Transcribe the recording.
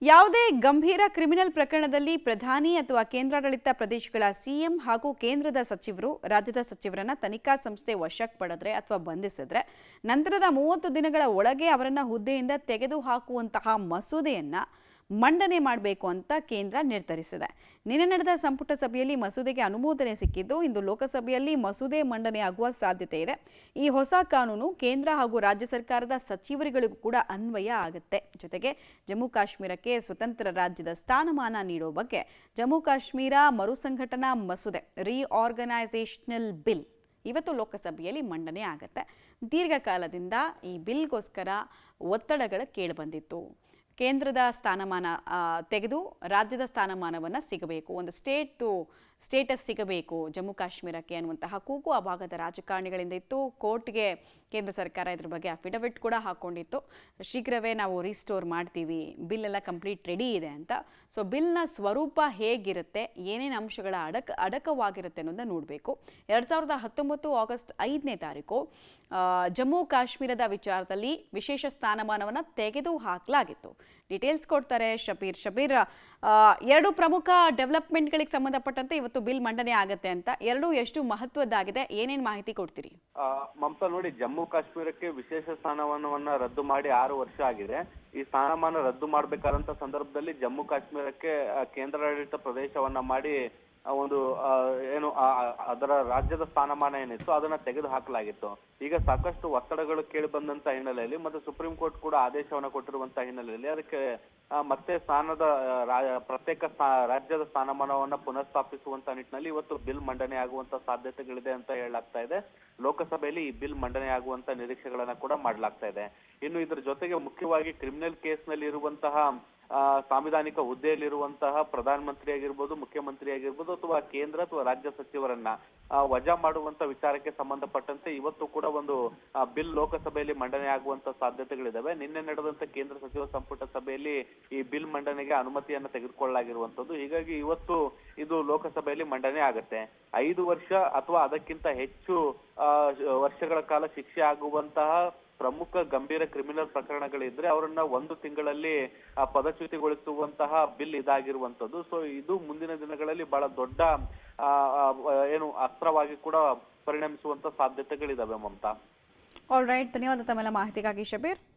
ಯಾವುದೇ ಗಂಭೀರ ಕ್ರಿಮಿನಲ್ ಪ್ರಕರಣದಲ್ಲಿ ಪ್ರಧಾನಿ ಅಥವಾ ಕೇಂದ್ರಾಡಳಿತ ಪ್ರದೇಶಗಳ ಸಿಎಂ ಹಾಗೂ ಕೇಂದ್ರದ ಸಚಿವರು ರಾಜ್ಯದ ಸಚಿವರನ್ನ ತನಿಖಾ ಸಂಸ್ಥೆ ವಶಕ್ಕೆ ಪಡೆದ್ರೆ ಅಥವಾ ಬಂಧಿಸಿದ್ರೆ ನಂತರದ 30 ದಿನಗಳ ಒಳಗೆ ಅವರನ್ನ ಹುದ್ದೆಯಿಂದ ತೆಗೆದುಹಾಕುವಂತಹ ಮಸೂದೆಯನ್ನ ಮಂಡನೆ ಮಾಡಬೇಕು ಅಂತ ಕೇಂದ್ರ ನಿರ್ಧರಿಸಿದೆ. ನಿನ್ನೆ ನಡೆದ ಸಂಪುಟ ಸಭೆಯಲ್ಲಿ ಮಸೂದೆಗೆ ಅನುಮೋದನೆ ಸಿಕ್ಕಿದ್ದು ಇಂದು ಲೋಕಸಭೆಯಲ್ಲಿ ಮಸೂದೆ ಮಂಡನೆಯಾಗುವ ಸಾಧ್ಯತೆ ಇದೆ. ಈ ಹೊಸ ಕಾನೂನು ಕೇಂದ್ರ ಹಾಗೂ ರಾಜ್ಯ ಸರ್ಕಾರದ ಸಚಿವರುಗಳಿಗೂ ಕೂಡ ಅನ್ವಯ ಆಗುತ್ತೆ. ಜೊತೆಗೆ ಜಮ್ಮು ಕಾಶ್ಮೀರಕ್ಕೆ ಸ್ವತಂತ್ರ ರಾಜ್ಯದ ಸ್ಥಾನಮಾನ ನೀಡುವ ಬಗ್ಗೆ ಜಮ್ಮು ಕಾಶ್ಮೀರ ಮರುಸಂಘಟನಾ ಮಸೂದೆ ರೀಆರ್ಗನೈಸೇಷನಲ್ ಬಿಲ್ ಇವತ್ತು ಲೋಕಸಭೆಯಲ್ಲಿ ಮಂಡನೆ ಆಗುತ್ತೆ. ದೀರ್ಘಕಾಲದಿಂದ ಈ ಬಿಲ್ಗೋಸ್ಕರ ಒತ್ತಡಗಳ ಕೇಳಿಬಂದಿತ್ತು. ಕೇಂದ್ರದ ಸ್ಥಾನಮಾನ ತೆಗೆದು ರಾಜ್ಯದ ಸ್ಥಾನಮಾನವನ್ನು ಸಿಗಬೇಕು, ಒಂದು ಸ್ಟೇಟಸ್ ಸಿಗಬೇಕು ಜಮ್ಮು ಕಾಶ್ಮೀರಕ್ಕೆ ಅನ್ನುವಂತಹ ಕೂಗು ಆ ಭಾಗದ ರಾಜಕಾರಣಿಗಳಿಂದ ಇತ್ತು. ಕೋರ್ಟ್ಗೆ ಕೇಂದ್ರ ಸರ್ಕಾರ ಇದ್ರ ಬಗ್ಗೆ ಅಫಿಡವಿಟ್ ಕೂಡ ಹಾಕ್ಕೊಂಡಿತ್ತು. ಶೀಘ್ರವೇ ನಾವು ರೀಸ್ಟೋರ್ ಮಾಡ್ತೀವಿ, ಬಿಲ್ ಎಲ್ಲ ಕಂಪ್ಲೀಟ್ ರೆಡಿ ಇದೆ ಅಂತ. ಸೊ ಬಿಲ್ನ ಸ್ವರೂಪ ಹೇಗಿರುತ್ತೆ, ಏನೇನು ಅಂಶಗಳ ಅಡಕವಾಗಿರುತ್ತೆ ಅನ್ನೋದನ್ನ ನೋಡಬೇಕು. 2019 ಆಗಸ್ಟ್ 5ನೇ ತಾರೀಕು ಜಮ್ಮು ಕಾಶ್ಮೀರದ ವಿಚಾರದಲ್ಲಿ ವಿಶೇಷ ಸ್ಥಾನಮಾನವನ್ನು ತೆಗೆದು ಹಾಕಲಾಗಿತ್ತು. ಡೀಟೇಲ್ಸ್ ಕೊಡ್ತಾರೆ ಶಬೀರ್. ಎರಡು ಪ್ರಮುಖ ಡೆವಲಪ್ಮೆಂಟ್ಗಳಿಗೆ ಸಂಬಂಧಪಟ್ಟಂತೆ ಇವತ್ತು ಬಿಲ್ ಮಂಡನೆ ಆಗುತ್ತೆ ಅಂತ, ಎರಡು ಎಷ್ಟು ಮಹತ್ವದ್ದಾಗಿದೆ, ಏನೇನು ಮಾಹಿತಿ ಕೊಡ್ತೀರಿ? ಮಮತಾ ನೋಡಿ, ಜಮ್ಮು ಕಾಶ್ಮೀರಕ್ಕೆ ವಿಶೇಷ ಸ್ಥಾನಮಾನವನ್ನ ರದ್ದು ಮಾಡಿ 6 ವರ್ಷ ಆಗಿದೆ. ಈ ಸ್ಥಾನಮಾನ ರದ್ದು ಮಾಡಬೇಕಾದಂತ ಸಂದರ್ಭದಲ್ಲಿ ಜಮ್ಮು ಕಾಶ್ಮೀರಕ್ಕೆ ಕೇಂದ್ರಾಡಳಿತ ಪ್ರದೇಶವನ್ನ ಮಾಡಿ ಒಂದು ಏನು ಅದರ ರಾಜ್ಯದ ಸ್ಥಾನಮಾನ ಏನಿತ್ತು ಅದನ್ನ ತೆಗೆದು ಹಾಕಲಾಗಿತ್ತು. ಈಗ ಸಾಕಷ್ಟು ಒತ್ತಡಗಳು ಕೇಳಿ ಬಂದಂತ ಹಿನ್ನೆಲೆಯಲ್ಲಿ ಮತ್ತು ಸುಪ್ರೀಂ ಕೋರ್ಟ್ ಕೂಡ ಆದೇಶವನ್ನ ಕೊಟ್ಟಿರುವಂತಹ ಹಿನ್ನೆಲೆಯಲ್ಲಿ ಅದಕ್ಕೆ ಮತ್ತೆ ಪ್ರತ್ಯೇಕ ರಾಜ್ಯದ ಸ್ಥಾನಮಾನವನ್ನ ಪುನಃಸ್ಥಾಪಿಸುವಂತ ನಿಟ್ಟಿನಲ್ಲಿ ಇವತ್ತು ಬಿಲ್ ಮಂಡನೆ ಆಗುವಂತ ಸಾಧ್ಯತೆಗಳಿದೆ ಅಂತ ಹೇಳಲಾಗ್ತಾ ಇದೆ. ಲೋಕಸಭೆಯಲ್ಲಿ ಈ ಬಿಲ್ ಮಂಡನೆ ಆಗುವಂತ ನಿರೀಕ್ಷೆಗಳನ್ನ ಕೂಡ ಮಾಡಲಾಗ್ತಾ ಇದೆ. ಇನ್ನು ಇದ್ರ ಜೊತೆಗೆ ಮುಖ್ಯವಾಗಿ ಕ್ರಿಮಿನಲ್ ಕೇಸ್ ನಲ್ಲಿ ಇರುವಂತಹ ಸಾಂವಿಧಾನಿಕ ಹುದ್ದೆಯಲ್ಲಿರುವಂತಹ ಪ್ರಧಾನಮಂತ್ರಿ ಆಗಿರ್ಬೋದು, ಮುಖ್ಯಮಂತ್ರಿ ಆಗಿರ್ಬೋದು ಅಥವಾ ಕೇಂದ್ರ ಅಥವಾ ರಾಜ್ಯ ಸಚಿವರನ್ನ ವಜಾ ಮಾಡುವಂತ ವಿಚಾರಕ್ಕೆ ಸಂಬಂಧಪಟ್ಟಂತೆ ಇವತ್ತು ಕೂಡ ಒಂದು ಬಿಲ್ ಲೋಕಸಭೆಯಲ್ಲಿ ಮಂಡನೆ ಆಗುವಂತ ಸಾಧ್ಯತೆಗಳಿದಾವೆ. ನಿನ್ನೆ ನಡೆದಂತ ಕೇಂದ್ರ ಸಚಿವ ಸಂಪುಟ ಸಭೆಯಲ್ಲಿ ಈ ಬಿಲ್ ಮಂಡನೆಗೆ ಅನುಮತಿಯನ್ನ ತೆಗೆದುಕೊಳ್ಳಲಾಗಿರುವಂತದ್ದು. ಹೀಗಾಗಿ ಇವತ್ತು ಇದು ಲೋಕಸಭೆಯಲ್ಲಿ ಮಂಡನೆ ಆಗುತ್ತೆ. 5 ವರ್ಷ ಅಥವಾ ಅದಕ್ಕಿಂತ ಹೆಚ್ಚು ವರ್ಷಗಳ ಕಾಲ ಶಿಕ್ಷೆ ಆಗುವಂತಹ ಪ್ರಮುಖ ಗಂಭೀರ ಕ್ರಿಮಿನಲ್ ಪ್ರಕರಣಗಳಿದ್ರೆ ಅವರನ್ನ 1 ತಿಂಗಳಲ್ಲಿ ಪದಚ್ಯುತಿಗೊಳಿಸುವಂತಹ ಬಿಲ್ ಇದಾಗಿರುವಂತದ್ದು. ಸೊ ಇದು ಮುಂದಿನ ದಿನಗಳಲ್ಲಿ ಬಹಳ ದೊಡ್ಡ ಏನು ಅಸ್ತ್ರವಾಗಿ ಕೂಡ ಪರಿಣಮಿಸುವಂತ ಸಾಧ್ಯತೆಗಳಿದಾವೆ ಮಮತಾ. ಆಲ್ ರೈಟ್, ಧನ್ಯವಾದ ತಮ್ಮೆಲ್ಲ ಮಾಹಿತಿಗಾಗಿ ಶಬೀರ್.